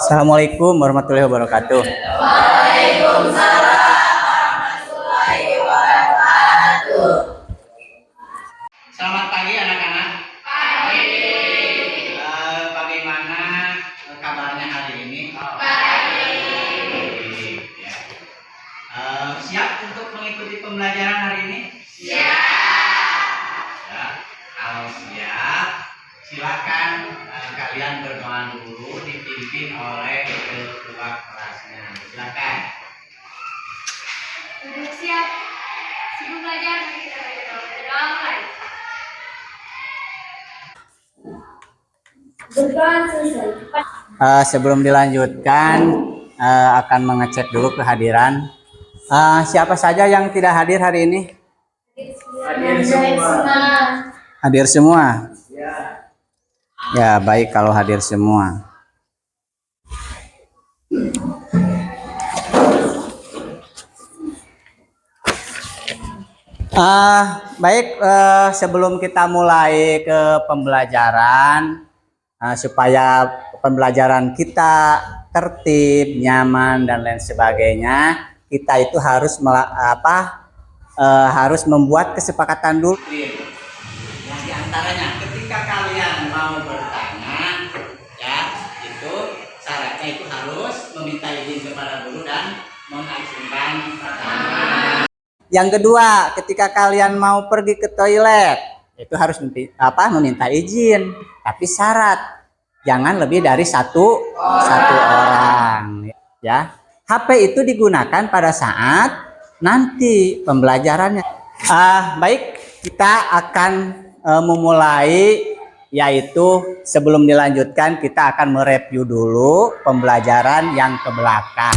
Assalamualaikum warahmatullahi wabarakatuh. Selamat pagi anak-anak. Bagaimana kabarnya hari ini? Baik. Ya. Siap untuk mengikuti pembelajaran hari ini? Siap. Ya. Kalau siap, silakan kalian berdoa dulu dipimpin oleh ketua kelasnya. Silakan. Sudah siap. Sebelum belajar kita berdoa mulai. Sebelum dilanjutkan akan mengecek dulu kehadiran. Siapa saja yang tidak hadir hari ini? Hadir semua. Hadir semua? Ya, baik kalau hadir semua. Baik, sebelum kita mulai ke pembelajaran, supaya pembelajaran kita tertib, nyaman dan lain sebagainya, kita itu harus harus membuat kesepakatan dulu. Yang diantaranya ketika kalian mau bertanya, ya itu syaratnya itu harus meminta izin kepada guru dan mengajukan pertanyaan. Yang kedua, ketika kalian mau pergi ke toilet, itu harus meminta izin, tapi syarat jangan lebih dari satu orang, ya. HP itu digunakan pada saat nanti pembelajarannya. Baik, kita akan memulai, yaitu sebelum dilanjutkan kita akan mereview dulu pembelajaran yang ke belakang,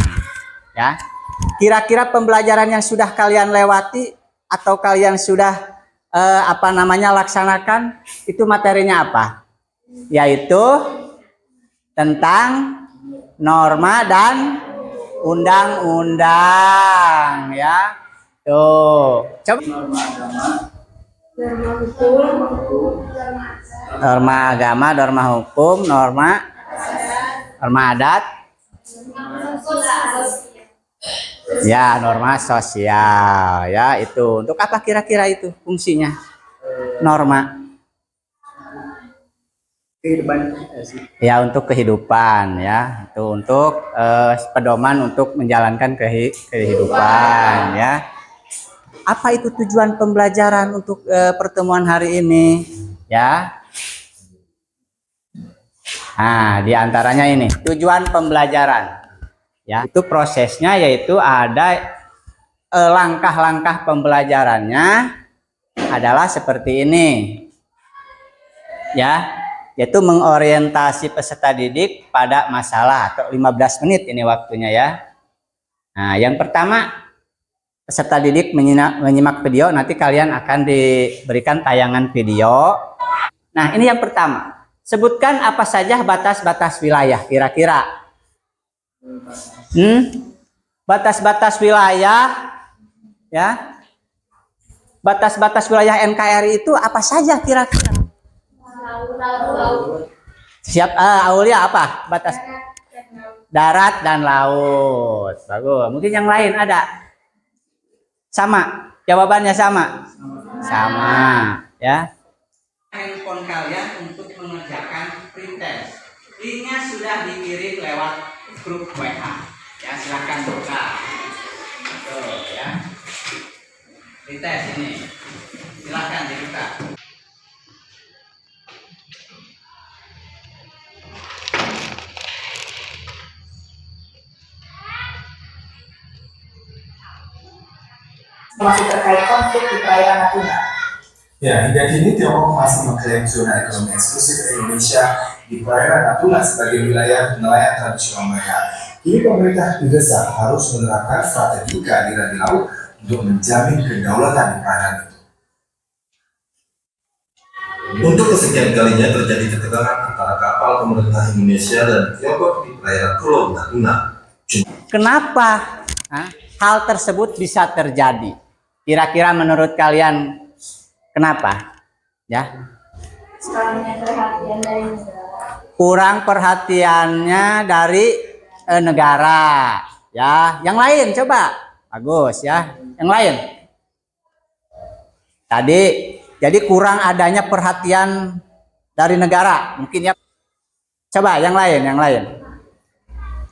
ya. Kira-kira pembelajaran yang sudah kalian lewati atau kalian sudah laksanakan itu materinya apa? Yaitu tentang norma dan undang-undang, ya. Tuh, coba. Norma agama, norma hukum, norma adat. Ya, norma sosial, ya. Itu untuk apa kira-kira itu fungsinya? Norma kehidupan, ya, untuk kehidupan, ya. Itu untuk pedoman untuk menjalankan kehidupan, ya. Apa itu tujuan pembelajaran untuk pertemuan hari ini, ya? Nah, diantaranya ini tujuan pembelajaran. Ya, itu prosesnya yaitu ada langkah-langkah pembelajarannya adalah seperti ini, ya, yaitu mengorientasi peserta didik pada masalah, atau 15 menit ini waktunya, ya. Nah, yang pertama, peserta didik menyimak video, nanti kalian akan diberikan tayangan video. Nah, ini yang pertama, sebutkan apa saja batas-batas wilayah kira-kira. Batas-batas wilayah, ya. Batas-batas wilayah NKRI itu apa saja kira-kira? Siap, Aulia, apa batas? Darat dan laut. Bagus. Mungkin yang lain ada? Sama? Jawabannya sama? Sama, ya. Handphone kalian untuk mengerjakan pretest. Linknya sudah dikirim lewat grup WA, ya. Silakan buka. Tuh, ya. Pretest ini. Silakan dibuka. Masih terkait konflik di perairan Natuna. Ya, hingga kini Tiongkok masih mengklaim zona ekonomi eksklusif Indonesia di perairan Natuna sebagai wilayah nelayan tradisional mereka. Kini pemerintah didesak harus menerapkan strategi kehadiran di laut untuk menjamin kedaulatan di perairan itu. Untuk kesekian kalinya terjadi ketegangan antara kapal pemerintah Indonesia dan Tiongkok di perairan Pulau Natuna. Kenapa hal tersebut bisa terjadi? Kira-kira menurut kalian kenapa? Ya. Sekalanya perhatian dari negara. kurang perhatiannya dari negara. Ya, yang lain coba. Bagus ya. Yang lain. Tadi jadi kurang adanya perhatian dari negara. Mungkin ya. Coba yang lain, yang lain.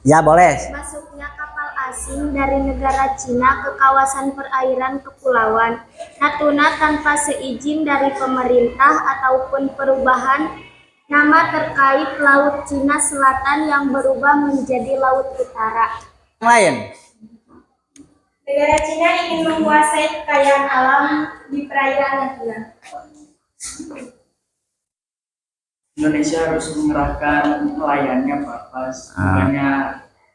Ya, boleh. Masuknya kapal asing dari negara Cina ke kawasan perairan kepulauan Natuna tanpa seizin dari pemerintah ataupun perubahan nama terkait Laut Cina Selatan yang berubah menjadi Laut Utara. Yang lain. Negara Cina ingin menguasai kekayaan alam di perairan Natuna. Indonesia harus mengerahkan nelayannya Pak, pas bukannya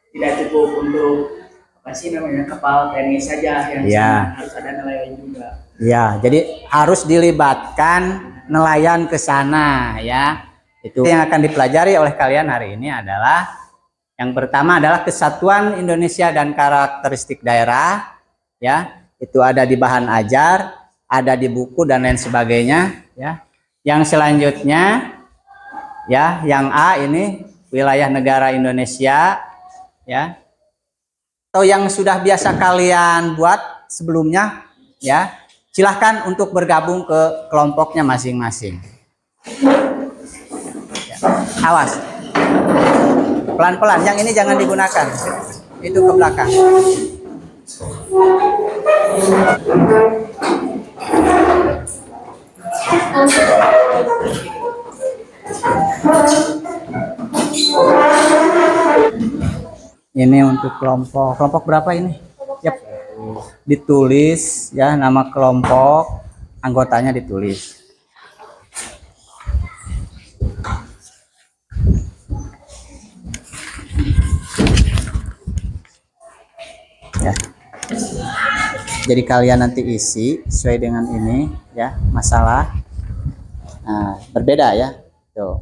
tidak cukup untuk apa sih namanya kapal TNI saja yang harus ada nelayan juga. Ya, jadi harus dilibatkan nelayan ke sana ya. Itu yang akan dipelajari oleh kalian hari ini adalah yang pertama adalah kesatuan Indonesia dan karakteristik daerah ya. Itu ada di bahan ajar, ada di buku dan lain sebagainya ya. Yang selanjutnya ya, yang A ini wilayah negara Indonesia ya. Atau yang sudah biasa kalian buat sebelumnya ya. Silahkan untuk bergabung ke kelompoknya masing-masing. Awas, pelan-pelan, yang ini jangan digunakan, itu ke belakang. Ini untuk kelompok berapa ini? Yap. Ditulis ya nama kelompok, anggotanya ditulis. Ya. Jadi kalian nanti isi sesuai dengan ini ya, masalah. Nah, berbeda ya. Tuh.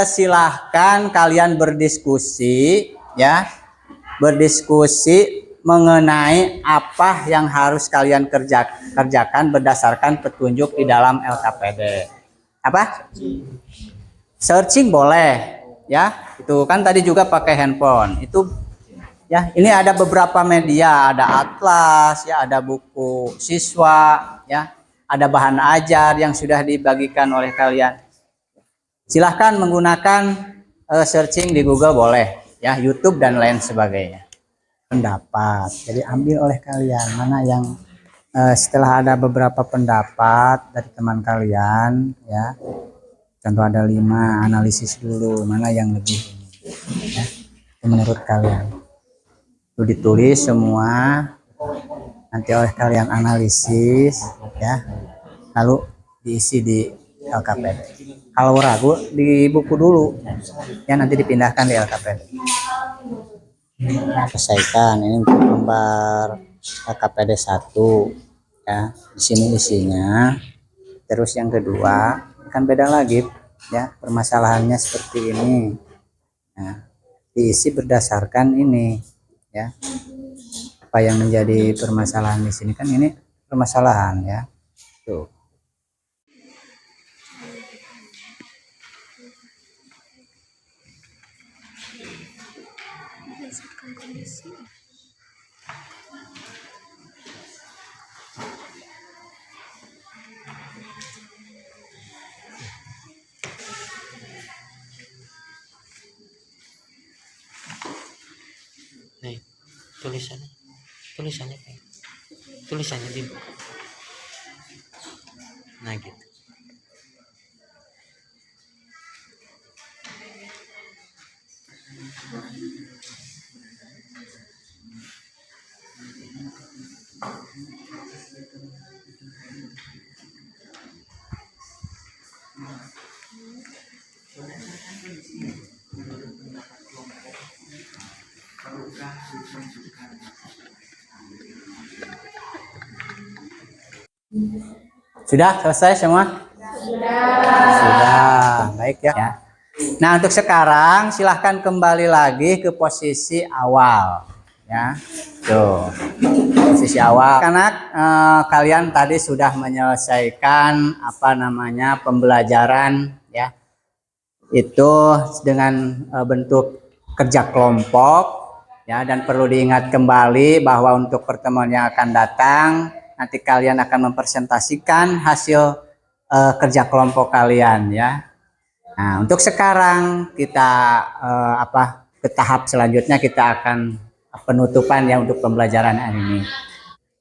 Silahkan kalian berdiskusi ya. Berdiskusi mengenai apa yang harus kalian kerjakan berdasarkan petunjuk di dalam LKPD. Apa? Searching boleh. Ya, itu kan tadi juga pakai handphone. Itu ya, ini ada beberapa media, ada atlas, ya, ada buku siswa, ya, ada bahan ajar yang sudah dibagikan oleh kalian. Silahkan menggunakan searching di Google boleh, ya, YouTube dan lain sebagainya. Pendapat. Jadi ambil oleh kalian mana yang setelah ada beberapa pendapat dari teman kalian, ya. Contoh ada 5, analisis dulu mana yang lebih ini, ya, menurut kalian. Itu ditulis semua, nanti oleh kalian analisis, ya, lalu diisi di LKPD. Kalau ragu di buku dulu, ya, nanti dipindahkan di LKPD. Selesaikan ini untuk lembar LKPD 1, ya. Di sini isinya. Terus yang kedua kan beda lagi, ya, permasalahannya seperti ini. Nah, diisi berdasarkan ini, ya, apa yang menjadi permasalahan di sini kan ini permasalahan, ya, tuh. Nih, tulisannya kayak tulisannya di nah gitu. Sudah selesai semua? Sudah. Baik, ya. Nah, untuk sekarang silahkan kembali lagi ke posisi awal, ya. Tuh. Posisi awal. Karena kalian tadi sudah menyelesaikan apa namanya pembelajaran itu dengan bentuk kerja kelompok ya, dan perlu diingat kembali bahwa untuk pertemuan yang akan datang nanti kalian akan mempresentasikan hasil kerja kelompok kalian ya. Nah, untuk sekarang kita ke tahap selanjutnya kita akan penutupan ya untuk pembelajaran hari ini.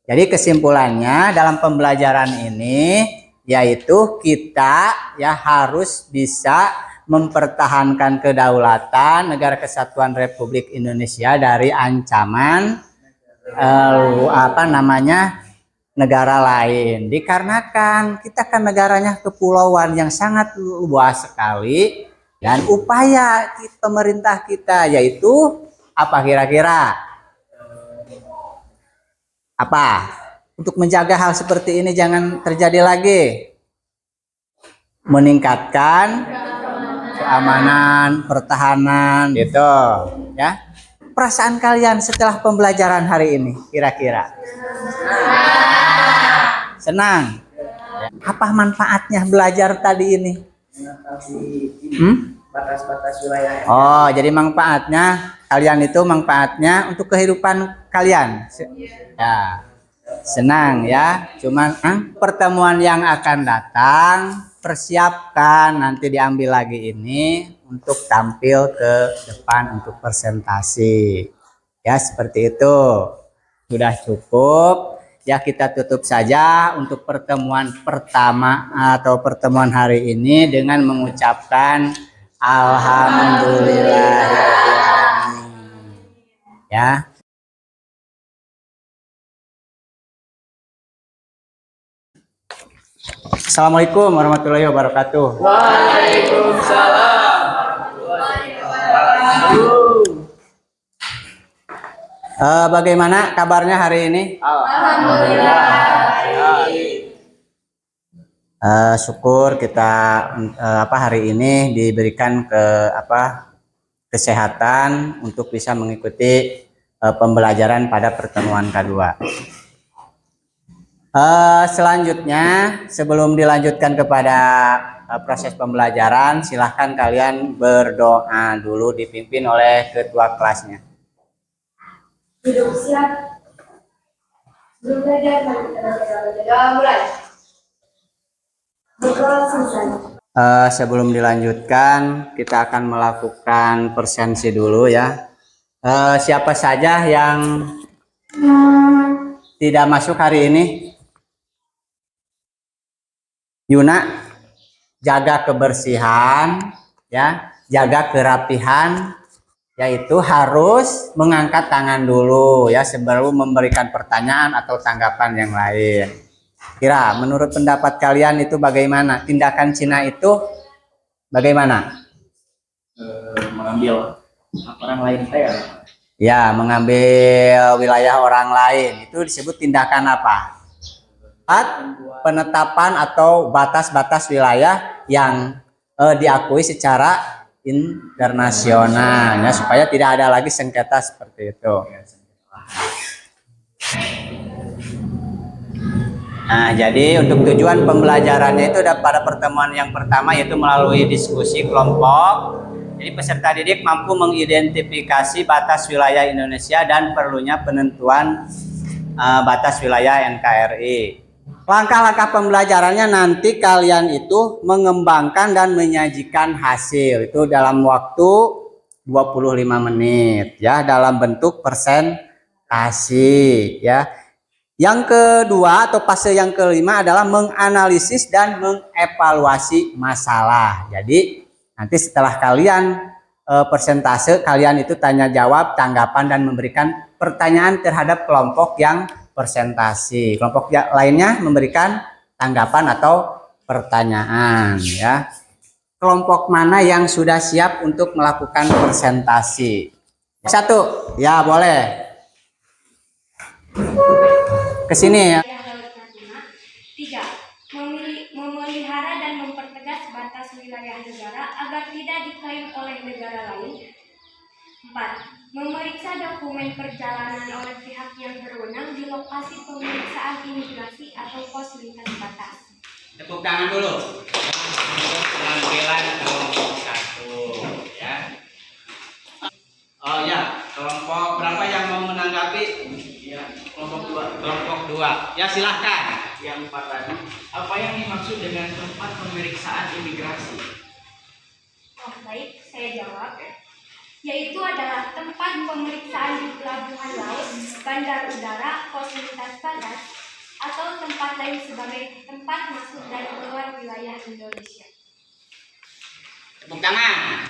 Jadi kesimpulannya dalam pembelajaran ini yaitu kita ya harus bisa mempertahankan kedaulatan Negara Kesatuan Republik Indonesia dari ancaman negara lain, dikarenakan kita kan negaranya kepulauan yang sangat luas sekali, dan upaya pemerintah kita yaitu apa kira-kira? Apa? Untuk menjaga hal seperti ini jangan terjadi lagi. Meningkatkan keamanan, pertahanan gitu ya. Perasaan kalian setelah pembelajaran hari ini kira-kira? Senang. Apa manfaatnya belajar tadi ini? Batas-batas wilayah. Oh, jadi manfaatnya kalian itu manfaatnya untuk kehidupan kalian. Ya. Senang ya. Cuman pertemuan yang akan datang persiapkan nanti diambil lagi ini untuk tampil ke depan untuk presentasi. Ya, seperti itu. Sudah cukup. Ya, kita tutup saja untuk pertemuan pertama atau pertemuan hari ini dengan mengucapkan alhamdulillah ya. Assalamualaikum warahmatullahi wabarakatuh. Waalaikumsalam. Bagaimana kabarnya hari ini? Alhamdulillah. Syukur kita hari ini diberikan kesehatan untuk bisa mengikuti pembelajaran pada pertemuan kedua. Selanjutnya sebelum dilanjutkan kepada proses pembelajaran, silahkan kalian berdoa dulu dipimpin oleh ketua kelasnya. Hidup siap. Sebelum belajar, mari kita berdoa mulai. Berdoa selesai. Sebelum dilanjutkan, kita akan melakukan presensi dulu ya. Siapa saja yang tidak masuk hari ini? Yuna, jaga kebersihan, ya, jaga kerapihan. Yaitu harus mengangkat tangan dulu ya sebelum memberikan pertanyaan atau tanggapan yang lain. Kira menurut pendapat kalian itu bagaimana? Tindakan Cina itu bagaimana? Mengambil orang lain saya. Ya, mengambil wilayah orang lain itu disebut tindakan apa? Penetapan atau batas-batas wilayah yang diakui secara internasional ya, supaya tidak ada lagi sengketa seperti itu. Nah, jadi untuk tujuan pembelajarannya itu pada pertemuan yang pertama yaitu melalui diskusi kelompok. Jadi peserta didik mampu mengidentifikasi batas wilayah Indonesia dan perlunya penentuan batas wilayah NKRI. Langkah-langkah pembelajarannya nanti kalian itu mengembangkan dan menyajikan hasil itu dalam waktu 25 menit ya, dalam bentuk presentasi ya. Yang kedua atau fase yang kelima adalah menganalisis dan mengevaluasi masalah. Jadi nanti setelah kalian persentase, kalian itu tanya jawab, tanggapan, dan memberikan pertanyaan terhadap kelompok yang presentasi. Kelompok lainnya memberikan tanggapan atau pertanyaan ya. Kelompok mana yang sudah siap untuk melakukan presentasi? Satu, ya boleh. Ke sini ya. 3. Memelihara dan mempertegas batas wilayah negara agar tidak diklaim oleh negara lain. 4. Memeriksa dokumen perjalanan oleh pihak yang berwenang di lokasi pemeriksaan imigrasi atau pos lintas batas. Tepuk tangan dulu. Penampilan kelompok 1. Ya, kelompok 2. Kelompok 2. Ya silahkan. Yang 4 tadi, apa yang dimaksud dengan tempat pemeriksaan imigrasi? Oh, baik, saya jawab. Yaitu adalah tempat pemeriksaan di pelabuhan laut, bandar udara, pos lintas batas, atau tempat lain sebagai tempat masuk dan keluar wilayah Indonesia. Tepuk tangan.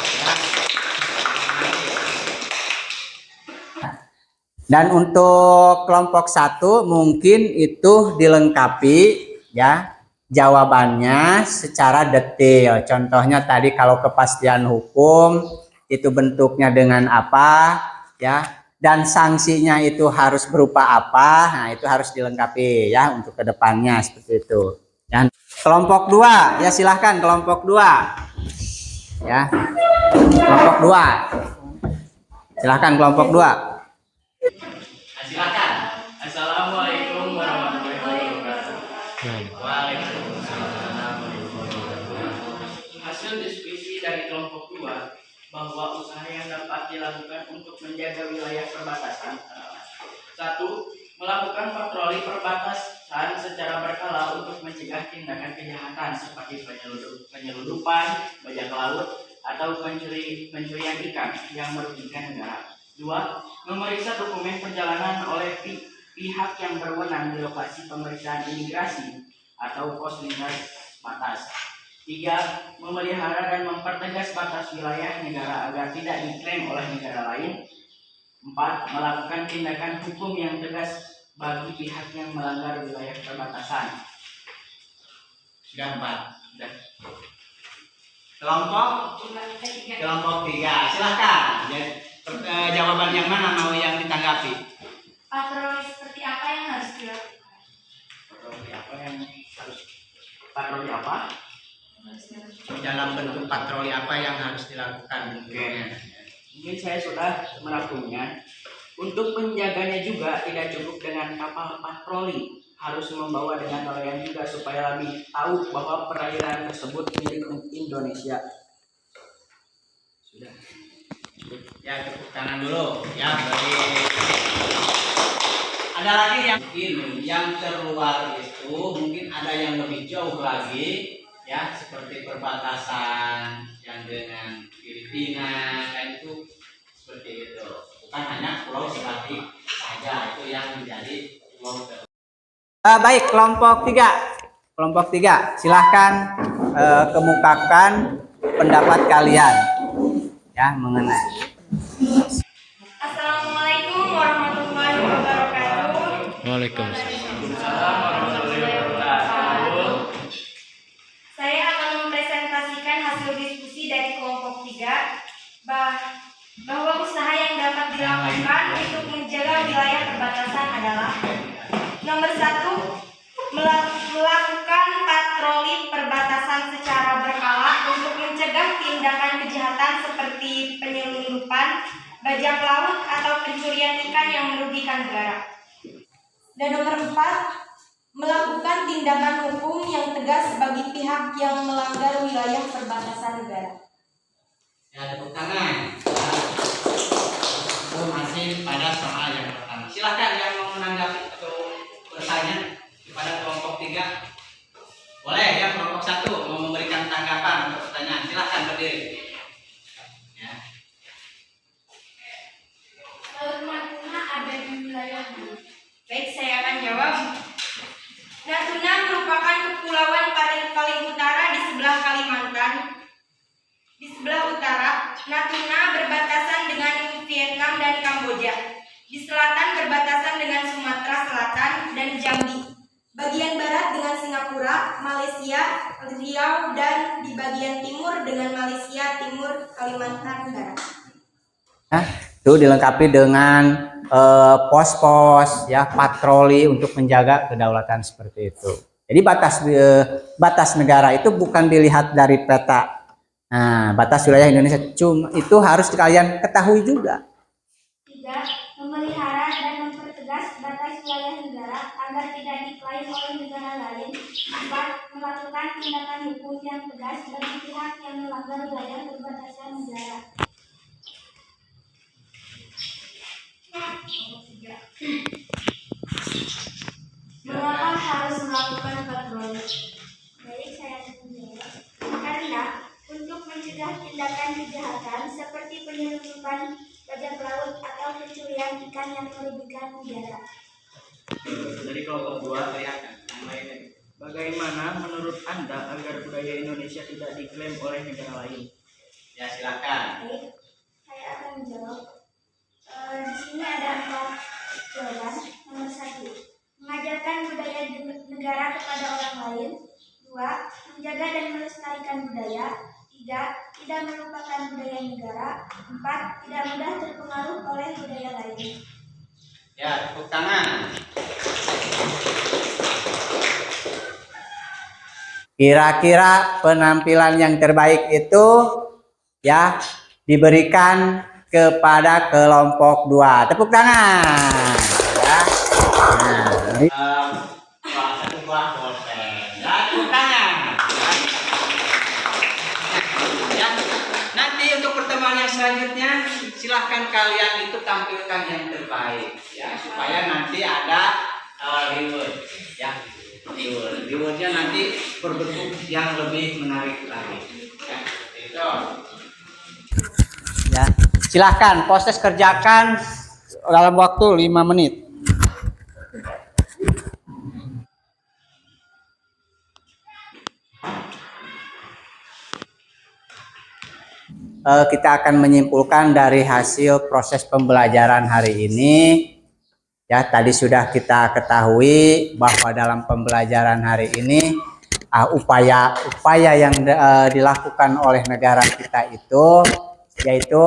Dan untuk kelompok 1 mungkin itu dilengkapi ya jawabannya secara detail. Contohnya tadi kalau kepastian hukum itu bentuknya dengan apa ya, dan sanksinya itu harus berupa apa. Nah, itu harus dilengkapi ya untuk kedepannya seperti itu. Dan kelompok 2 ya silahkan kelompok 2 ya. Kelompok 2 silahkan kelompok 2. Silakan. Assalamualaikum warahmatullahi wabarakatuh. Waalaikumsalam. Hasil diskusi dari kelompok 2 bahwa usaha yang dapat dilakukan untuk menjaga wilayah perbatasan adalah 1. Melakukan patroli perbatasan secara berkala untuk mencegah tindakan kejahatan seperti penyelundupan, bajak laut, atau pencurian ikan yang merugikan negara. 2. Memeriksa dokumen perjalanan oleh pihak yang berwenang di lokasi pemeriksaan imigrasi atau pos lintas batas. 3. Memelihara dan mempertegas batas wilayah negara agar tidak diklaim oleh negara lain. 4. Melakukan tindakan hukum yang tegas bagi pihak yang melanggar wilayah perbatasan. Sudah 4. Sudah. Kelompok 3 silahkan. Jawaban yang mana mau yang ditanggapi? Patroli seperti apa yang harus dilakukan? Patroli apa? Dalam bentuk patroli apa yang harus dilakukan bentuknya? Mungkin saya sudah merangkumnya. Untuk menjaganya juga tidak cukup dengan kapal patroli, harus membawa dengan nelayan juga supaya lebih tahu bahwa perairan tersebut milik Indonesia. Sudah. Ya tepuk tangan dulu ya bagi. Ada lagi yang terluar itu mungkin ada yang lebih jauh lagi ya, seperti perbatasan yang dengan Filipina kan itu seperti itu. Bukan hanya Pulau Sebatik saja itu yang menjadi pulau baik kelompok 3. Kelompok 3 silahkan kemukakan pendapat kalian ya mengenai. Assalamualaikum warahmatullahi wabarakatuh. Waalaikumsalam. Saya akan mempresentasikan hasil diskusi dari kelompok 3 bahwa usaha yang dapat dilakukan untuk menjaga wilayah perbatasan adalah nomor 1, melakukan patroli perbatasan secara berkala untuk mencegah tindakan kejahatan seperti penyelundupan, bajak laut, atau pencurian ikan yang merugikan negara. Dan nomor 4, melakukan tindakan hukum yang tegas bagi pihak yang melanggar wilayah perbatasan negara. Ya tepuk tangan. Itu masih pada soal yang pertama. Silahkan yang mau menanggapi atau bertanya kepada kelompok 3. Boleh ya kelompok 1 mau memberikan tanggapan atau pertanyaan. Silahkan berdiri. Ya. Laut Natuna ada di wilayah mana? Baik, saya akan jawab. Natuna merupakan kepulauan paling utara di sebelah Kalimantan. Di sebelah utara, Natuna berbatasan dengan Vietnam dan Kamboja. Di selatan berbatasan dengan Sumatera Selatan dan Jambi. Bagian barat dengan Singapura, Malaysia, Riau, dan di bagian timur dengan Malaysia, Timur, Kalimantan Barat. Itu dilengkapi dengan pos-pos ya patroli untuk menjaga kedaulatan seperti itu. Jadi batas negara itu bukan dilihat dari peta. Nah, batas wilayah Indonesia cuma itu harus kalian ketahui juga. 3. Memelihara dan mempertegas batas wilayah negara agar tidak diklaim oleh negara lain. 4. Melakukan tindakan hukum yang tegas bagi pihak yang melanggar wilayah perbatasan negara. 3. kebijakan yang merugikan negara. Dari kelompok 2 yang lainnya. Bagaimana menurut Anda agar budaya Indonesia tidak diklaim oleh negara lain? Ya silakan. Baik, saya akan menjawab. Di sini ada 4 jawaban. Nomor 1, mengajarkan budaya negara kepada orang lain. 2, menjaga dan melestarikan budaya. 3, tidak melupakan budaya negara. 4, tidak mudah terpengaruh oleh budaya lain. Ya, tepuk tangan. Kira-kira penampilan yang terbaik itu ya diberikan kepada kelompok 2. Tepuk tangan. Ya. Nah, satu buah pulpen. Ya, tepuk tangan. Ya. Nanti untuk pertemuan yang selanjutnya silahkan kalian itu tampilkan yang terbaik ya supaya nanti ada reward ya. Rewardnya nanti berbentuk yang lebih menarik lagi ya, itu ya. Silahkan proses kerjakan dalam waktu 5 menit. Kita akan menyimpulkan dari hasil proses pembelajaran hari ini. Ya, tadi sudah kita ketahui bahwa dalam pembelajaran hari ini upaya yang dilakukan oleh negara kita itu yaitu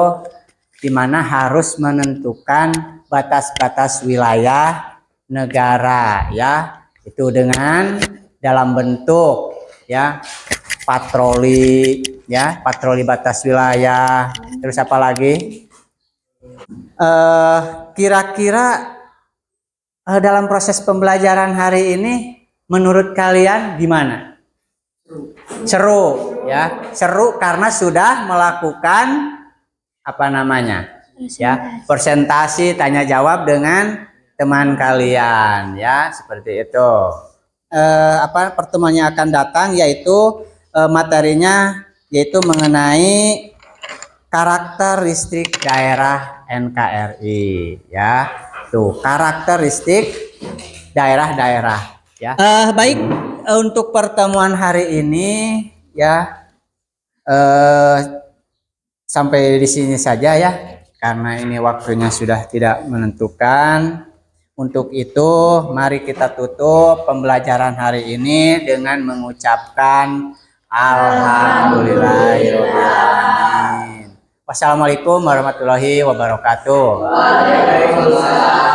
di mana harus menentukan batas-batas wilayah negara ya, itu dengan dalam bentuk ya patroli ya, patroli batas wilayah. Terus apa lagi? Kira-kira dalam proses pembelajaran hari ini menurut kalian gimana? Seru ya, seru karena sudah melakukan apa namanya? Ya, presentasi tanya jawab dengan teman kalian ya, seperti itu. Pertemuan yang akan datang yaitu materinya yaitu mengenai karakteristik daerah NKRI ya. Tuh, karakteristik daerah-daerah ya. Baik, untuk pertemuan hari ini ya sampai di sini saja ya, karena ini waktunya sudah tidak menentukan. Untuk itu mari kita tutup pembelajaran hari ini dengan mengucapkan alhamdulillahirobbilalamin. Wassalamualaikum warahmatullahi wabarakatuh. Waalaikumsalam.